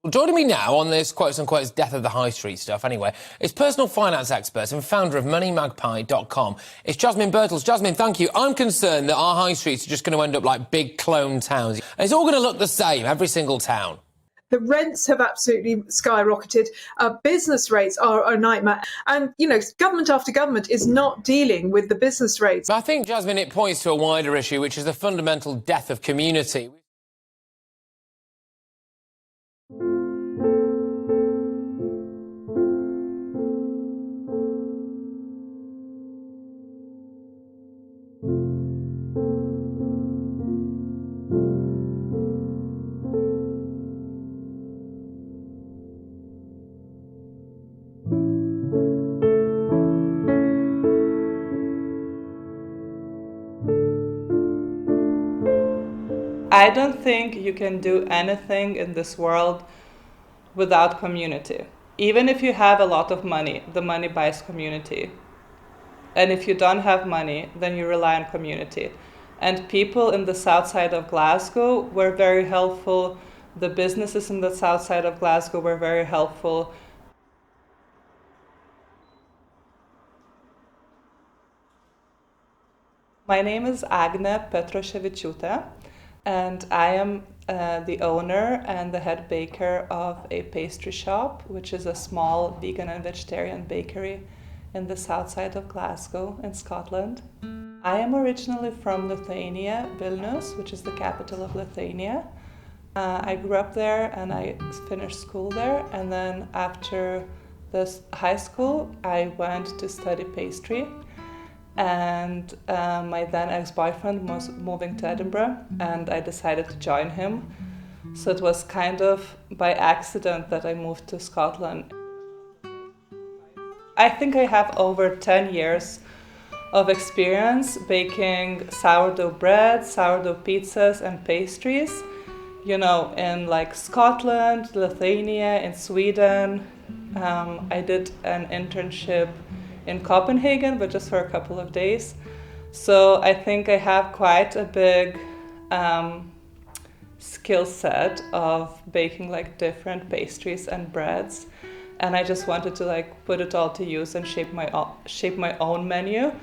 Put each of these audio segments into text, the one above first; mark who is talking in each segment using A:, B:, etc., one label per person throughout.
A: Well, joining me now on this quotes unquote death of the high street stuff anyway, is personal finance expert and founder of moneymagpie.com. It's Jasmine Birtles. Jasmine, thank you. I'm concerned that our high streets are just going to end up like big clone towns. And it's all going to look the same, every single town.
B: The rents have absolutely skyrocketed. Business rates are a nightmare. And, government after government is not dealing with the business rates.
A: I think, Jasmine, it points to a wider issue, which is the fundamental death of community.
C: I don't think you can do anything in this world without community. Even if you have a lot of money, the money buys community. And if you don't have money, then you rely on community. And people in the south side of Glasgow were very helpful. The businesses in the south side of Glasgow were very helpful. My name is Agne Petroševičiūtė, and I am the owner and the head baker of a pastry shop, which is a small vegan and vegetarian bakery in the south side of Glasgow in Scotland. I am originally from Lithuania, Vilnius, which is the capital of Lithuania. I grew up there and I finished school there, and then after this high school I went to study pastry. And my then ex-boyfriend was moving to Edinburgh, and I decided to join him. So it was kind of by accident that I moved to Scotland. I think I have over 10 years of experience baking sourdough bread, sourdough pizzas and pastries, in like Scotland, Lithuania, in Sweden. I did an internship in Copenhagen, but just for a couple of days. So I think I have quite a big skill set of baking like different pastries and breads. And I just wanted to like put it all to use and shape my own menu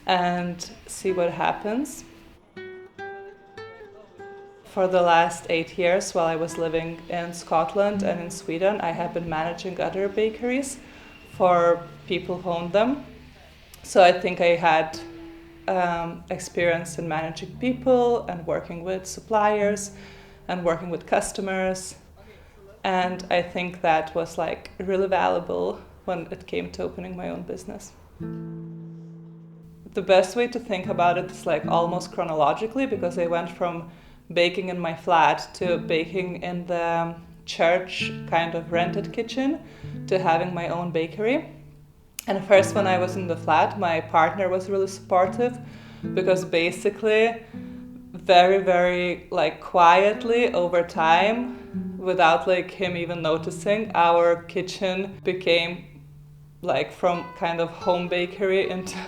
C: and see what happens. For the last 8 years, while I was living in Scotland and in Sweden, I have been managing other bakeries for people who own them. So I think I had experience in managing people and working with suppliers and working with customers. And I think that was like really valuable when it came to opening my own business. The best way to think about it is like almost chronologically, because I went from baking in my flat to baking in the church kind of rented kitchen to having my own bakery. And first, when I was in the flat, my partner was really supportive, because basically very, very like quietly over time, without like him even noticing, our kitchen became like from kind of home bakery into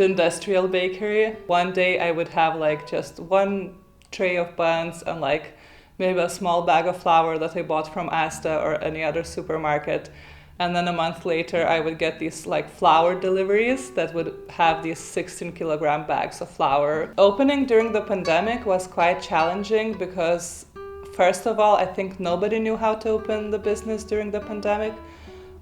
C: industrial bakery. One day I would have like just one tray of buns and like maybe a small bag of flour that I bought from Asda or any other supermarket. And then a month later, I would get these like flour deliveries that would have these 16-kilogram bags of flour. Opening during the pandemic was quite challenging because, first of all, I think nobody knew how to open the business during the pandemic.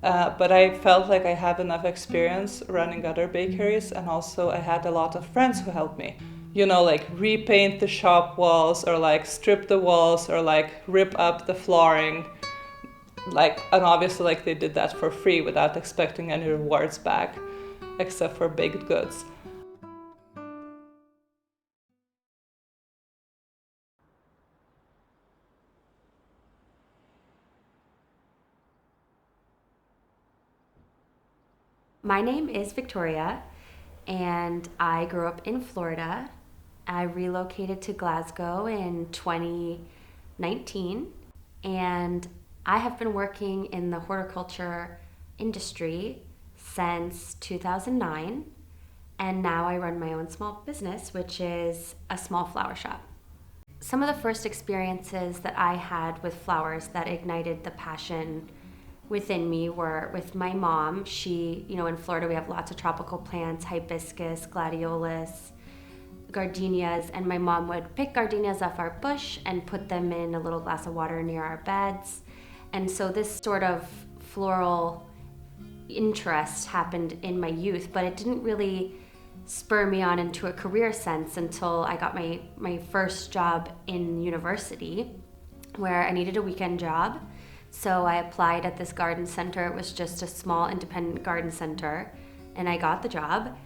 C: But I felt like I have enough experience running other bakeries, and also I had a lot of friends who helped me. Like repaint the shop walls, or like strip the walls, or like rip up the flooring. And obviously like they did that for free without expecting any rewards back, except for baked goods.
D: My name is Victoria, and I grew up in Florida. I relocated to Glasgow in 2019, and I have been working in the horticulture industry since 2009, and now I run my own small business, which is a small flower shop. Some of the first experiences that I had with flowers that ignited the passion within me were with my mom. She, in Florida we have lots of tropical plants, hibiscus, gladiolus, gardenias, and my mom would pick gardenias off our bush and put them in a little glass of water near our beds. And so this sort of floral interest happened in my youth, but it didn't really spur me on into a career sense until I got my first job in university, where I needed a weekend job. So I applied at this garden center. It was just a small independent garden center, and I got the job.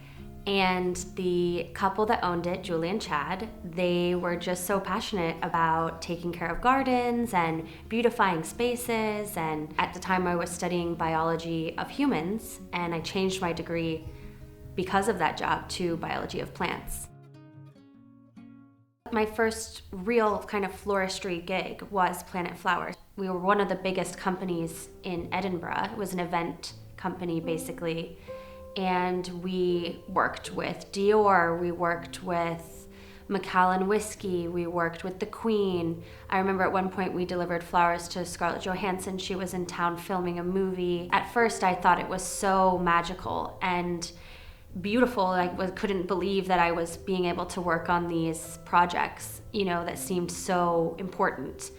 D: And the couple that owned it, Julie and Chad, they were just so passionate about taking care of gardens and beautifying spaces. And at the time I was studying biology of humans, and I changed my degree because of that job to biology of plants. My first real kind of floristry gig was Planet Flowers. We were one of the biggest companies in Edinburgh. It was an event company basically. And we worked with Dior, we worked with Macallan Whiskey, we worked with the Queen. I remember at one point we delivered flowers to Scarlett Johansson. She was in town filming a movie. At first I thought it was so magical and beautiful. I couldn't believe that I was being able to work on these projects, that seemed so important.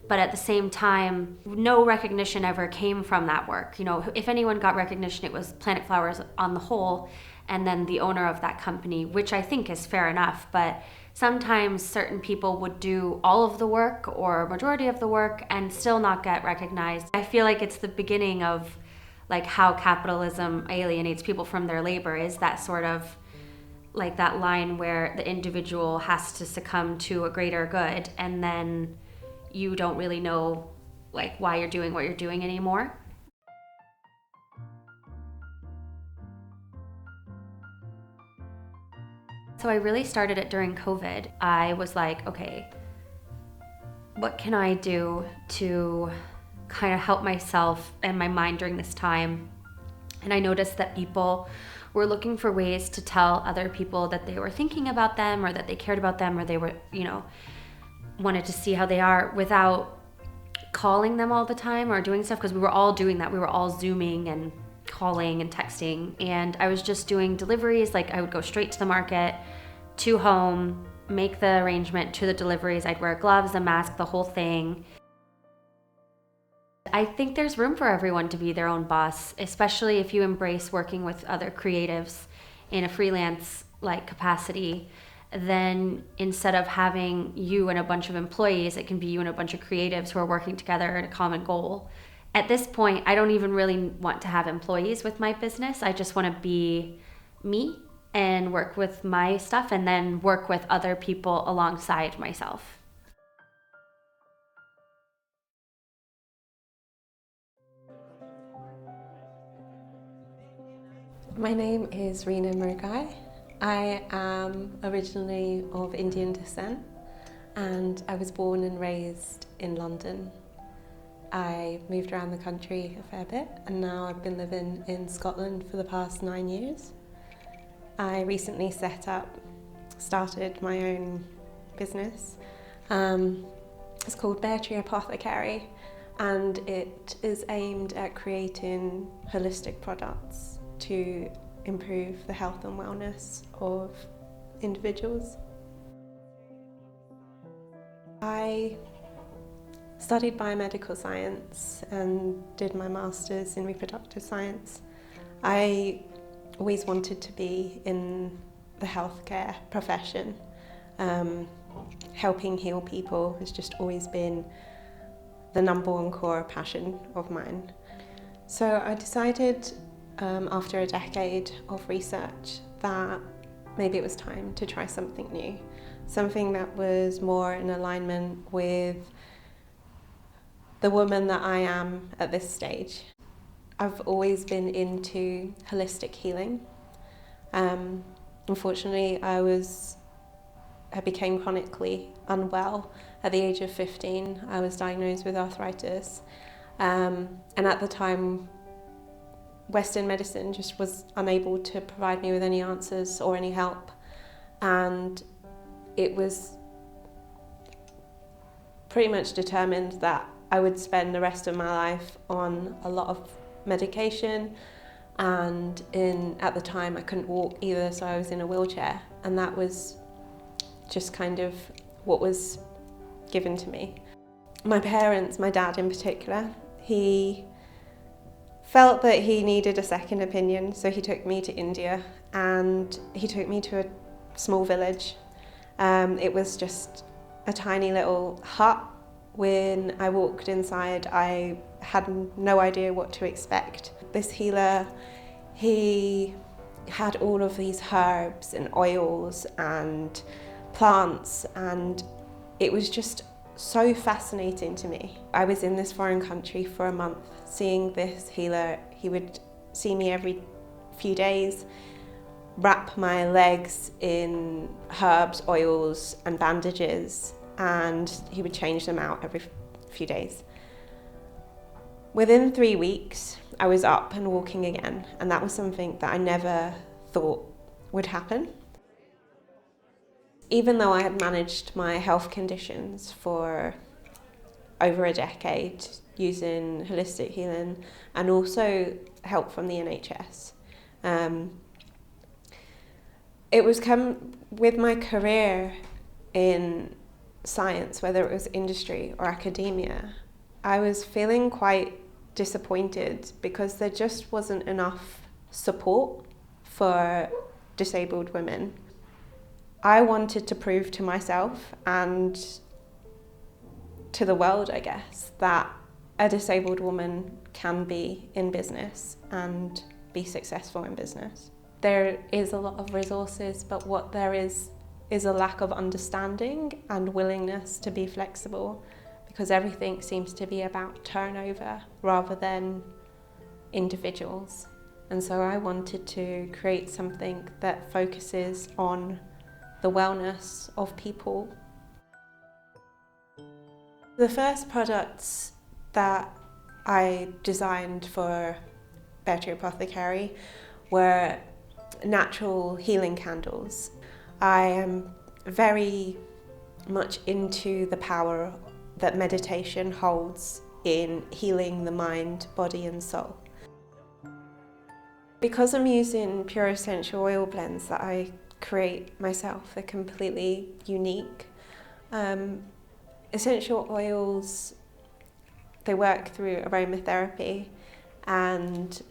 D: But at the same time, no recognition ever came from that work. If anyone got recognition, it was Planet Flowers on the whole, and then the owner of that company, which I think is fair enough. But sometimes certain people would do all of the work or majority of the work and still not get recognized. I feel like it's the beginning of how capitalism alienates people from their labor, is that sort of that line where the individual has to succumb to a greater good, and then you don't really know why you're doing what you're doing anymore. So I really started it during COVID. I was like, okay, what can I do to kind of help myself and my mind during this time? And I noticed that people were looking for ways to tell other people that they were thinking about them, or that they cared about them, or they were, wanted to see how they are, without calling them all the time or doing stuff, because we were all doing that. We were all Zooming and calling and texting, and I was just doing deliveries. I would go straight to the market, to home, make the arrangement to the deliveries. I'd wear gloves, a mask, the whole thing. I think there's room for everyone to be their own boss, especially if you embrace working with other creatives in a freelance capacity. Then instead of having you and a bunch of employees, it can be you and a bunch of creatives who are working together in a common goal. At this point, I don't even really want to have employees with my business. I just want to be me and work with my stuff, and then work with other people alongside myself.
E: My name is Reena Murgai. I am originally of Indian descent, and I was born and raised in London. I moved around the country a fair bit, and now I've been living in Scotland for the past 9 years. I recently started my own business. It's called Bear Tree Apothecary, and it is aimed at creating holistic products to improve the health and wellness of individuals. I studied biomedical science and did my master's in reproductive science. I always wanted to be in the healthcare profession. Helping heal people has just always been the number one core passion of mine. So I decided after a decade of research that maybe it was time to try something new, something that was more in alignment with the woman that I am at this stage. I've always been into holistic healing. Unfortunately, I became chronically unwell at the age of 15. I was diagnosed with arthritis, and at the time Western medicine just was unable to provide me with any answers or any help, and it was pretty much determined that I would spend the rest of my life on a lot of medication, and at the time I couldn't walk either, so I was in a wheelchair, and that was just kind of what was given to me. My parents, my dad in particular, he felt that he needed a second opinion, so he took me to India, and he took me to a small village. It was just a tiny little hut. When I walked inside, I had no idea what to expect. This healer, he had all of these herbs and oils and plants, and it was just so fascinating to me. I was in this foreign country for a month, seeing this healer. He would see me every few days, wrap my legs in herbs, oils and bandages, and he would change them out every few days. Within 3 weeks, I was up and walking again, and that was something that I never thought would happen. Even though I had managed my health conditions for over a decade using holistic healing and also help from the NHS, it was come with my career in science, whether it was industry or academia, I was feeling quite disappointed because there just wasn't enough support for disabled women. I wanted to prove to myself and to the world, I guess, that a disabled woman can be in business and be successful in business. There is a lot of resources, but what there is a lack of understanding and willingness to be flexible, because everything seems to be about turnover rather than individuals. And so I wanted to create something that focuses on the wellness of people. The first products that I designed for Bertie Apothecary were natural healing candles. I am very much into the power that meditation holds in healing the mind, body and soul. Because I'm using pure essential oil blends that I create myself, they're completely unique. Essential oils, they work through aromatherapy, and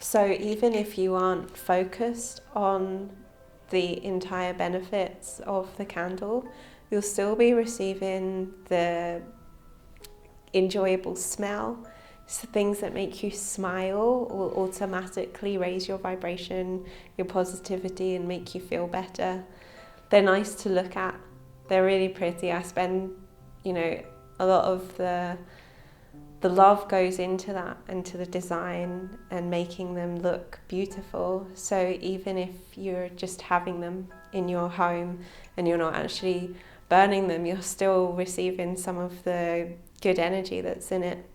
E: so even if you aren't focused on the entire benefits of the candle, you'll still be receiving the enjoyable smell. So things that make you smile will automatically raise your vibration, your positivity, and make you feel better. They're nice to look at. They're really pretty. I spend, a lot of the love goes into that, into the design and making them look beautiful. So even if you're just having them in your home and you're not actually burning them, you're still receiving some of the good energy that's in it.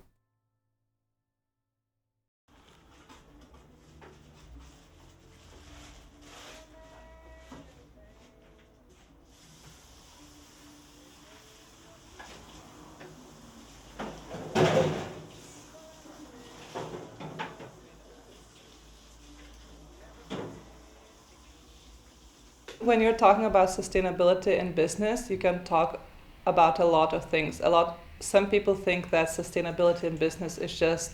C: When you're talking about sustainability in business, you can talk about a lot of things. Some people think that sustainability in business is just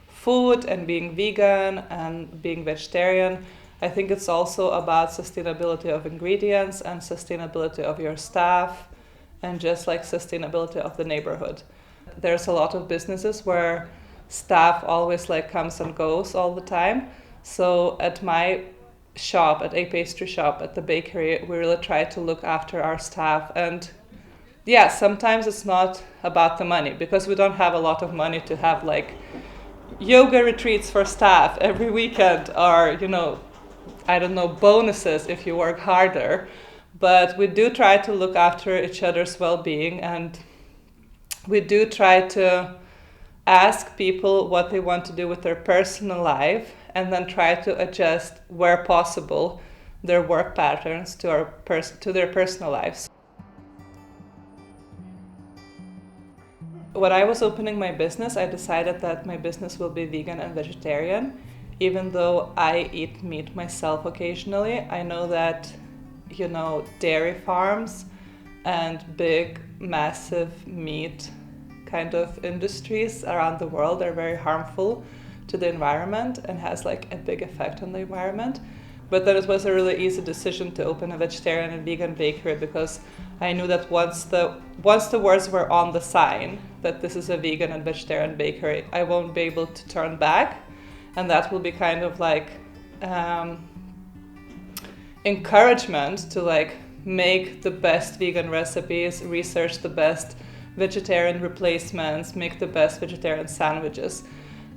C: food and being vegan and being vegetarian. I think it's also about sustainability of ingredients and sustainability of your staff and just like sustainability of the neighborhood. There's a lot of businesses where staff always comes and goes all the time. So at my shop, at a pastry shop, at the bakery, we really try to look after our staff. And yeah, sometimes it's not about the money, because we don't have a lot of money to have yoga retreats for staff every weekend, or bonuses if you work harder. But we do try to look after each other's well-being, and we do try to ask people what they want to do with their personal life, and then try to adjust, where possible, their work patterns to their personal lives. When I was opening my business, I decided that my business will be vegan and vegetarian. Even though I eat meat myself occasionally, I know that, dairy farms and big, massive meat kind of industries around the world are very harmful to the environment and has like a big effect on the environment. But then it was a really easy decision to open a vegetarian and vegan bakery, because I knew that once the words were on the sign that this is a vegan and vegetarian bakery, I won't be able to turn back, and that will be kind of like encouragement to like make the best vegan recipes, research the best vegetarian replacements, make the best vegetarian sandwiches.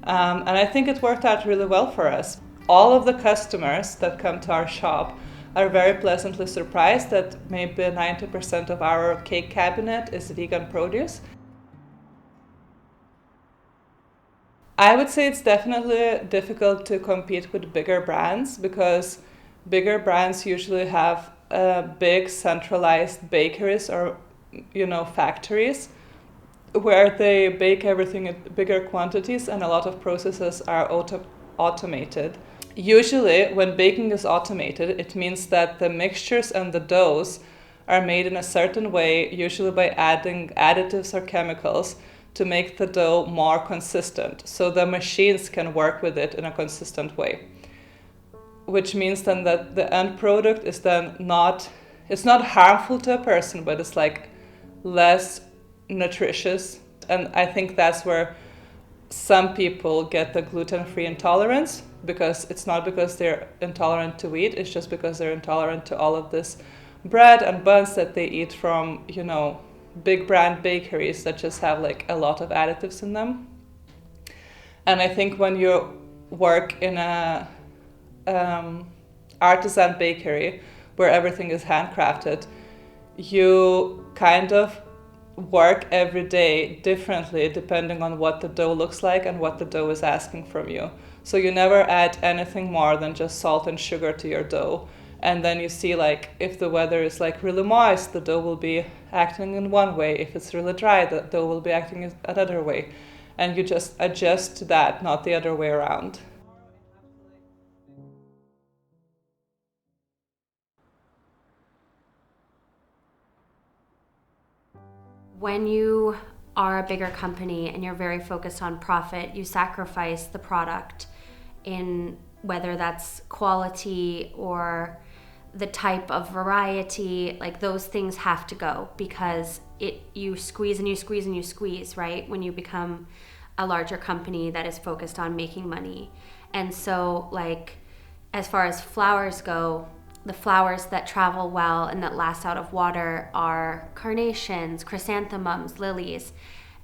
C: And I think it worked out really well for us. All of the customers that come to our shop are very pleasantly surprised that maybe 90% of our cake cabinet is vegan produce. I would say it's definitely difficult to compete with bigger brands, because bigger brands usually have big centralized bakeries or factories where they bake everything in bigger quantities, and a lot of processes are automated. Usually when baking is automated, it means that the mixtures and the doughs are made in a certain way, usually by adding additives or chemicals to make the dough more consistent, so the machines can work with it in a consistent way. Which means then that the end product is then it's not harmful to a person, but it's like less nutritious. And I think that's where some people get the gluten-free intolerance, because it's not because they're intolerant to wheat, it's just because they're intolerant to all of this bread and buns that they eat from, big brand bakeries that just have like a lot of additives in them. And I think when you work in a artisan bakery where everything is handcrafted, you kind of work every day differently depending on what the dough looks like and what the dough is asking from you. So you never add anything more than just salt and sugar to your dough. And then you see, like, if the weather is like really moist, the dough will be acting in one way. If it's really dry, the dough will be acting another way. And you just adjust to that, not the other way around.
D: When you are a bigger company and you're very focused on profit, you sacrifice the product in whether that's quality or the type of variety. Like, those things have to go, because you squeeze and you squeeze and you squeeze, right? When you become a larger company that is focused on making money. And so, like, as far as flowers go, the flowers that travel well and that last out of water are carnations, chrysanthemums, lilies.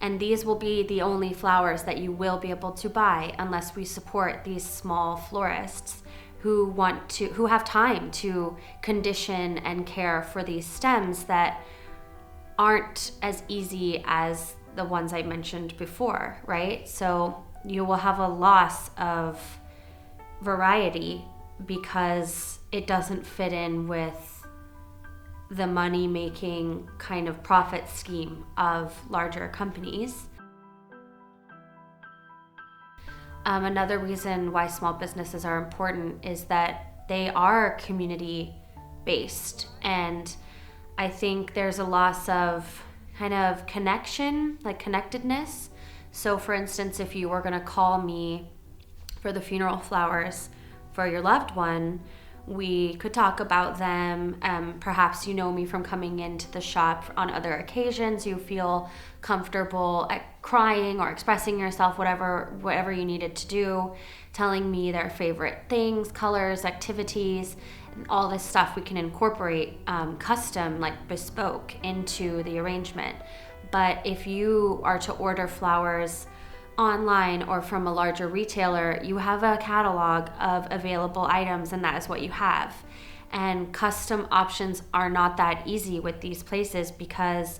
D: And these will be the only flowers that you will be able to buy unless we support these small florists who have time to condition and care for these stems that aren't as easy as the ones I mentioned before, right? So you will have a loss of variety because it doesn't fit in with the money-making kind of profit scheme of larger companies. Another reason why small businesses are important is that they are community-based, and I think there's a loss of kind of connection, like connectedness. So for instance, if you were gonna call me for the funeral flowers for your loved one, we could talk about them. Perhaps you know me from coming into the shop on other occasions. You feel comfortable at crying or expressing yourself, whatever you needed to do, telling me their favorite things, colors, activities, and all this stuff we can incorporate custom, like bespoke, into the arrangement. But if you are to order flowers online or from a larger retailer, you have a catalog of available items, and that is what you have. And custom options are not that easy with these places because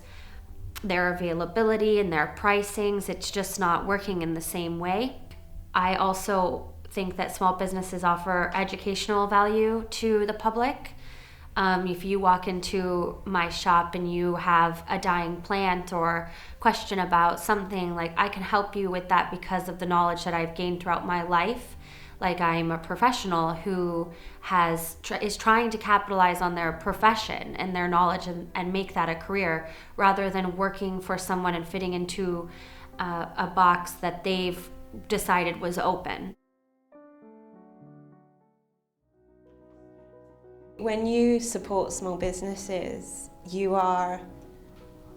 D: their availability and their pricings, it's just not working in the same way. I also think that small businesses offer educational value to the public. If you walk into my shop and you have a dying plant or question about something, like I can help you with that because of the knowledge that I've gained throughout my life. Like I'm a professional who is trying to capitalize on their profession and their knowledge and make that a career, rather than working for someone and fitting into a box that they've decided was open.
E: When you support small businesses, you are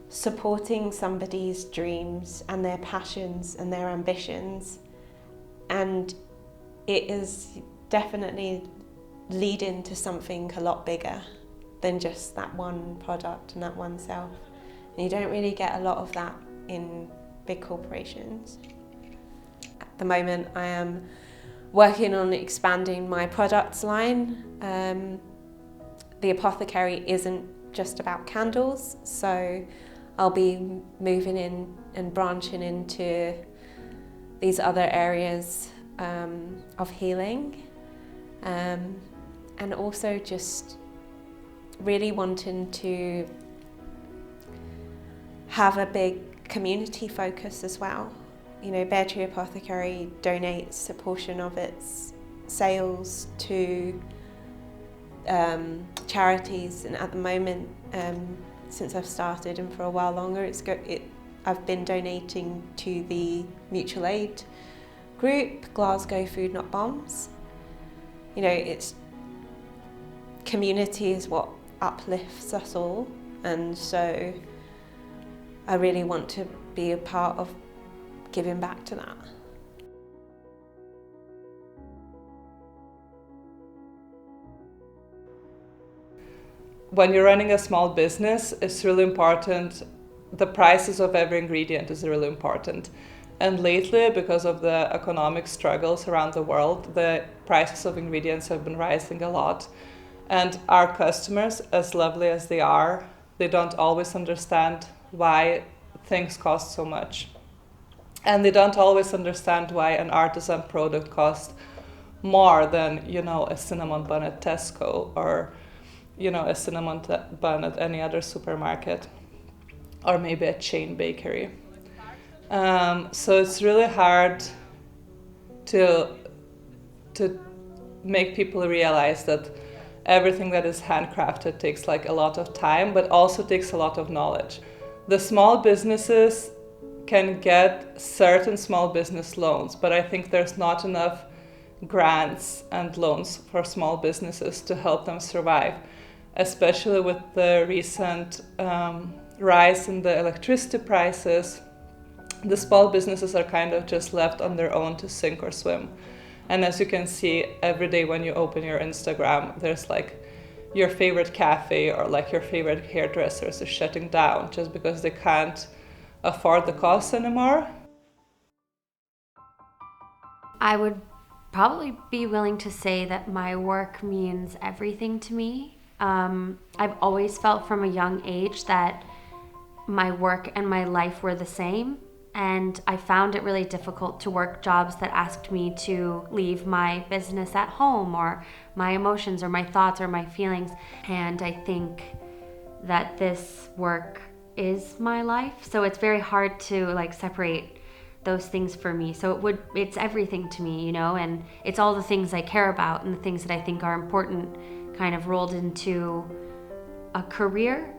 E: supporting somebody's dreams and their passions and their ambitions, and it is definitely leading to something a lot bigger than just that one product and that one self. And you don't really get a lot of that in big corporations. At the moment I am working on expanding my products line. The apothecary isn't just about candles, so I'll be moving in and branching into these other areas of healing, and also just really wanting to have a big community focus as well. You know, Bear Tree Apothecary donates a portion of its sales to charities, and at the moment, since I've started and for a while longer, I've been donating to the mutual aid group, Glasgow Food Not Bombs. You know, it's community is what uplifts us all, and so I really want to be a part of giving back to that.
C: When you're running a small business, it's really important. The prices of every ingredient is really important. And lately, because of the economic struggles around the world, the prices of ingredients have been rising a lot. And our customers, as lovely as they are, they don't always understand why things cost so much. And they don't always understand why an artisan product costs more than, you know, a cinnamon bun at Tesco, or you know, a cinnamon bun at any other supermarket, or maybe a chain bakery. So it's really hard to make people realize that everything that is handcrafted takes like a lot of time, but also takes a lot of knowledge. The small businesses can get certain small business loans, but I think there's not enough grants and loans for small businesses to help them survive, especially with the recent rise in the electricity prices. The small businesses are kind of just left on their own to sink or swim. And as you can see, every day when you open your Instagram, there's like your favorite cafe or like your favorite hairdressers is shutting down just because they can't afford the costs anymore.
D: I would probably be willing to say that my work means everything to me. I've always felt from a young age that my work and my life were the same, and I found it really difficult to work jobs that asked me to leave my business at home, or my emotions or my thoughts or my feelings. And I think that this work is my life, so it's very hard to like separate those things for me. So it's everything to me, you know, and it's all the things I care about and the things that I think are important kind of rolled into a career.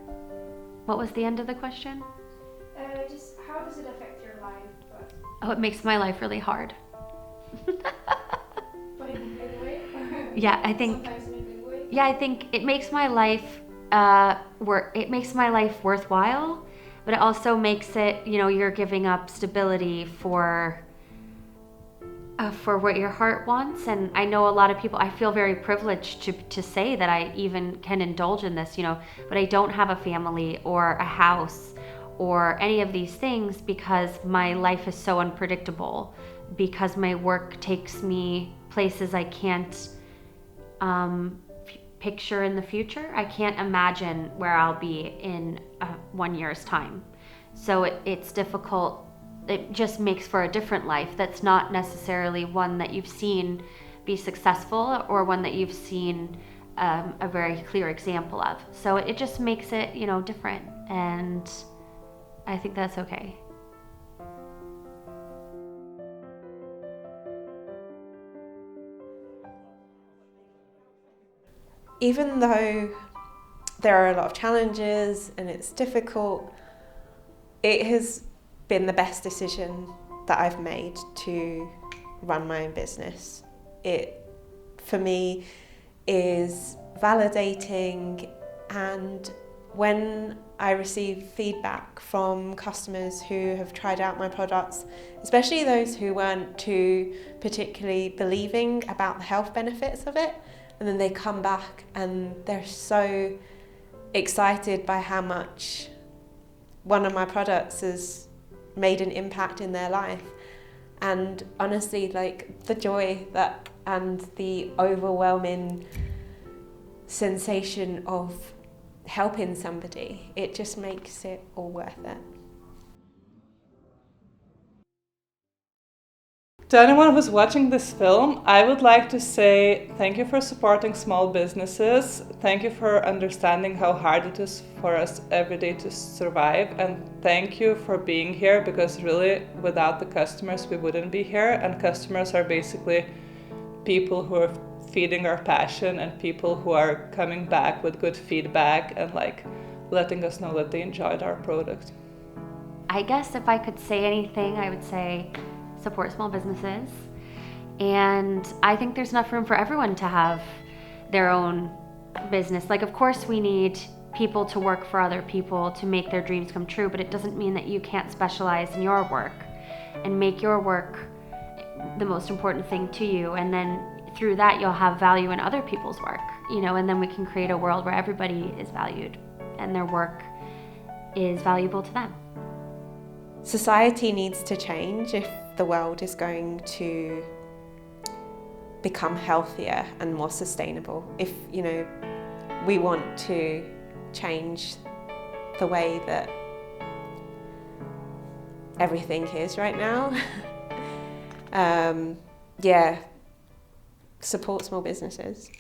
D: What was the end of the question?
F: Just how does it affect your life?
D: Oh, it makes my life really hard.
F: But in a good way?
D: Yeah, I think.
F: Sometimes in a good way?
D: Yeah, I think it makes my life worthwhile, but it also makes it, you know, you're giving up stability for what your heart wants. And I know a lot of people, I feel very privileged to say that I even can indulge in this, you know, but I don't have a family or a house or any of these things because my life is so unpredictable, because my work takes me places I can't picture in the future. I can't imagine where I'll be in 1 year's time. So it's difficult. It just makes for a different life that's not necessarily one that you've seen be successful or one that you've seen a very clear example of. So it just makes it, you know, different, and I think that's okay.
E: Even though there are a lot of challenges and it's difficult, it has been the best decision that I've made to run my own business. It, for me, is validating, and when I receive feedback from customers who have tried out my products, especially those who weren't too particularly believing about the health benefits of it, and then they come back and they're so excited by how much one of my products has made an impact in their life. And honestly, like, the joy that and the overwhelming sensation of helping somebody, it just makes it all worth it.
C: To anyone who's watching this film, I would like to say thank you for supporting small businesses. Thank you for understanding how hard it is for us every day to survive. And thank you for being here, because really without the customers we wouldn't be here. And customers are basically people who are feeding our passion, and people who are coming back with good feedback and like letting us know that they enjoyed our product.
D: I guess if I could say anything, I would say support small businesses. And I think there's enough room for everyone to have their own business. Like, of course we need people to work for other people to make their dreams come true, but it doesn't mean that you can't specialize in your work and make your work the most important thing to you. And then through that, you'll have value in other people's work, you know, and then we can create a world where everybody is valued and their work is valuable to them.
E: Society needs to change if the world is going to become healthier and more sustainable. If, you know, we want to change the way that everything is right now, yeah, support small businesses.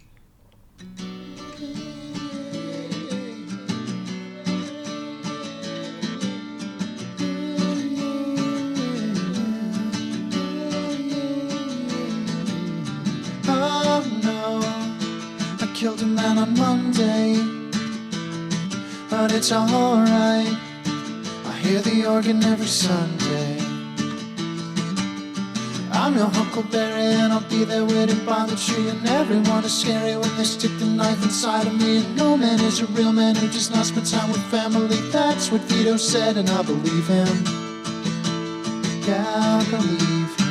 G: Killed a man on Monday, but it's alright. I hear the organ every Sunday. I'm your Huckleberry and I'll be there waiting by the tree. And everyone is scary when they stick the knife inside of me. And no man is a real man who does not spend time with family. That's what Vito said, and I believe him. Yeah, I believe him.